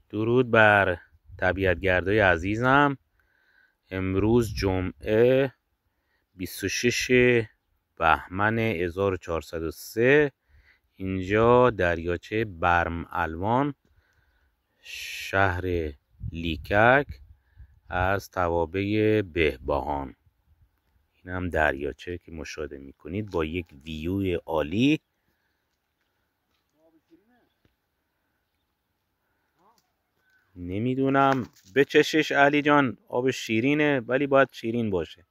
درود بر طبیعتگردای عزیزم. امروز جمعه 26 بهمن 1403 اینجا دریاچه برم الوان شهر لیکک از توابع بهبهان. این هم دریاچه که مشاهده میکنید با یک ویوی عالی. نمیدونم بچشش علی جان، آب شیرینه ولی باید شیرین باشه.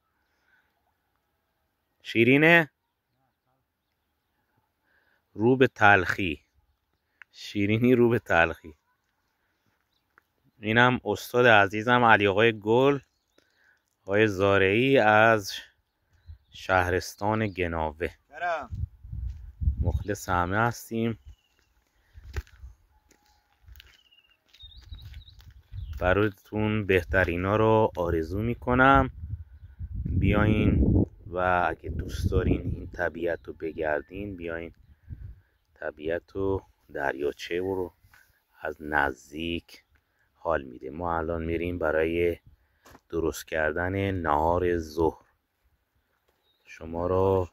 شیرینه رو به تلخی، شیرینی رو به تلخی. اینم استاد عزیزم علی آقای گل، آقای زارعی از شهرستان گناوه. مخلص همه هستیم. براتون بهترینا رو آرزو میکنم. بیاین و اگه دوست دارین این طبیعت رو بگردین، بیاین طبیعت و دریاچه رو از نزدیک حال میده. ما الان میریم برای درست کردن نهار ظهر. شما رو